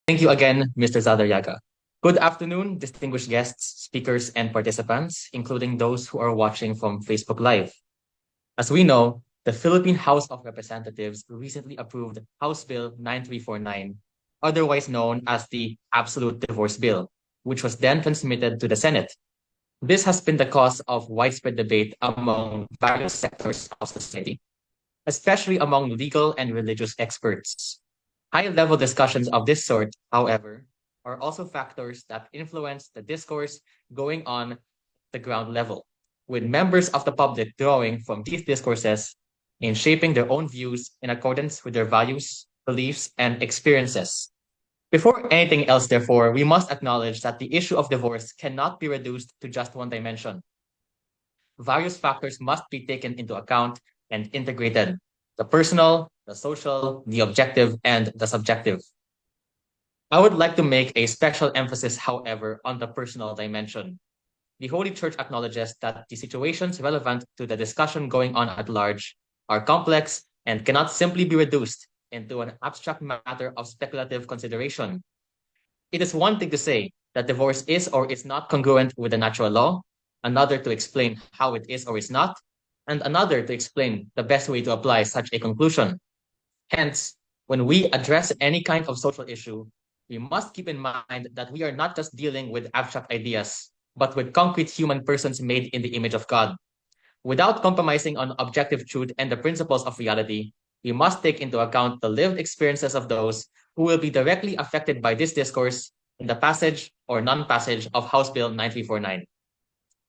Thank you again, Mr. Zadaryaga. Good afternoon, distinguished guests, speakers, and participants, including those who are watching from Facebook Live. As we know, the Philippine House of Representatives recently approved House Bill 9349, otherwise known as the Absolute Divorce Bill, which was then transmitted to the Senate. This has been the cause of widespread debate among various sectors of society, especially among legal and religious experts. High-level discussions of this sort, however, are also factors that influence the discourse going on the ground level, with members of the public drawing from these discourses in shaping their own views in accordance with their values, beliefs, and experiences. Before anything else, therefore, we must acknowledge that the issue of divorce cannot be reduced to just one dimension. Various factors must be taken into account and integrated: the personal, the social, the objective, and the subjective. I would like to make a special emphasis, however, on the personal dimension. The Holy Church acknowledges that the situations relevant to the discussion going on at large are complex and cannot simply be reduced into an abstract matter of speculative consideration. It is one thing to say that divorce is or is not congruent with the natural law, another to explain how it is or is not, and another to explain the best way to apply such a conclusion. Hence, when we address any kind of social issue, we must keep in mind that we are not just dealing with abstract ideas, but with concrete human persons made in the image of God. Without compromising on objective truth and the principles of reality, we must take into account the lived experiences of those who will be directly affected by this discourse in the passage or non-passage of House Bill 9349.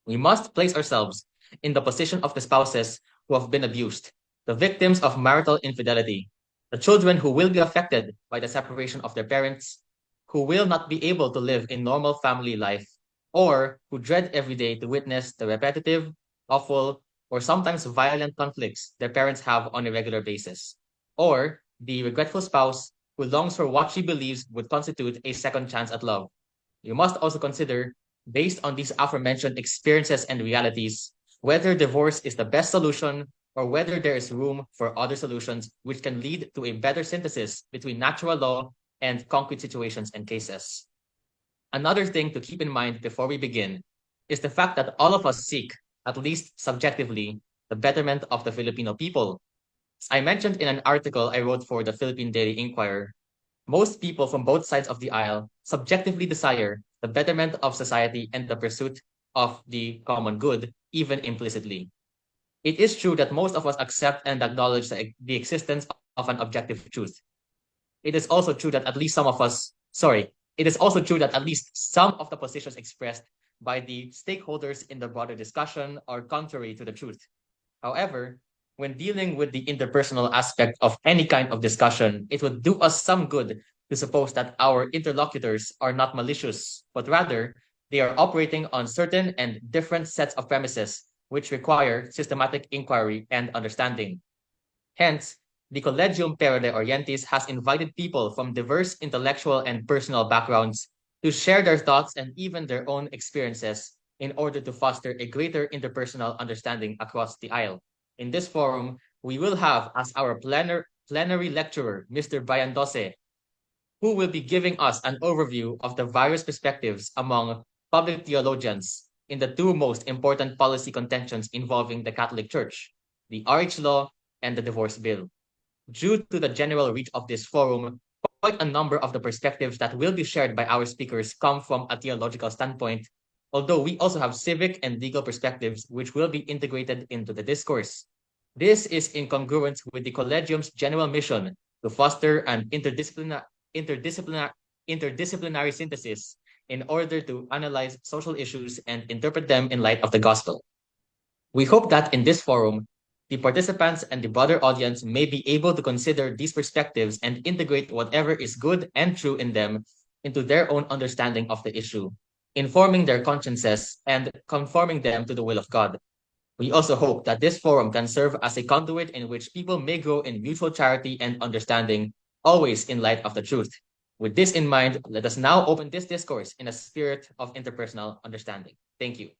We must place ourselves in the position of the spouses who have been abused, the victims of marital infidelity, the children who will be affected by the separation of their parents, who will not be able to live in normal family life, or who dread every day to witness the repetitive, awful, or sometimes violent conflicts their parents have on a regular basis, or the regretful spouse who longs for what she believes would constitute a second chance at love. You must also consider, based on these aforementioned experiences and realities, whether divorce is the best solution or whether there is room for other solutions which can lead to a better synthesis between natural law and concrete situations and cases. Another thing to keep in mind before we begin is the fact that all of us seek, at least subjectively, the betterment of the Filipino people. As I mentioned in an article I wrote for the Philippine Daily Inquirer, most people from both sides of the aisle subjectively desire the betterment of society and the pursuit of the common good, even implicitly. It is true that most of us accept and acknowledge the existence of an objective truth. It is also true that at least some of us, sorry, it is also true that at least some of the positions expressed by the stakeholders in the broader discussion are contrary to the truth. However, when dealing with the interpersonal aspect of any kind of discussion, it would do us some good to suppose that our interlocutors are not malicious, but rather they are operating on certain and different sets of premises which require systematic inquiry and understanding. Hence, the Collegium Perulae Orientis has invited people from diverse intellectual and personal backgrounds to share their thoughts and even their own experiences in order to foster a greater interpersonal understanding across the aisle. In this forum, we will have as our plenary lecturer, Mr. Brian Doce, who will be giving us an overview of the various perspectives among public theologians in the two most important policy contentions involving the Catholic Church, the RH law and the divorce bill. Due to the general reach of this forum, quite a number of the perspectives that will be shared by our speakers come from a theological standpoint, although we also have civic and legal perspectives which will be integrated into the discourse. This is in congruence with the Collegium's general mission to foster an interdisciplinary synthesis in order to analyze social issues and interpret them in light of the gospel. We hope that in this forum, the participants and the broader audience may be able to consider these perspectives and integrate whatever is good and true in them into their own understanding of the issue, informing their consciences and conforming them to the will of God. We also hope that this forum can serve as a conduit in which people may grow in mutual charity and understanding, always in light of the truth. With this in mind, let us now open this discourse in a spirit of interpersonal understanding. Thank you.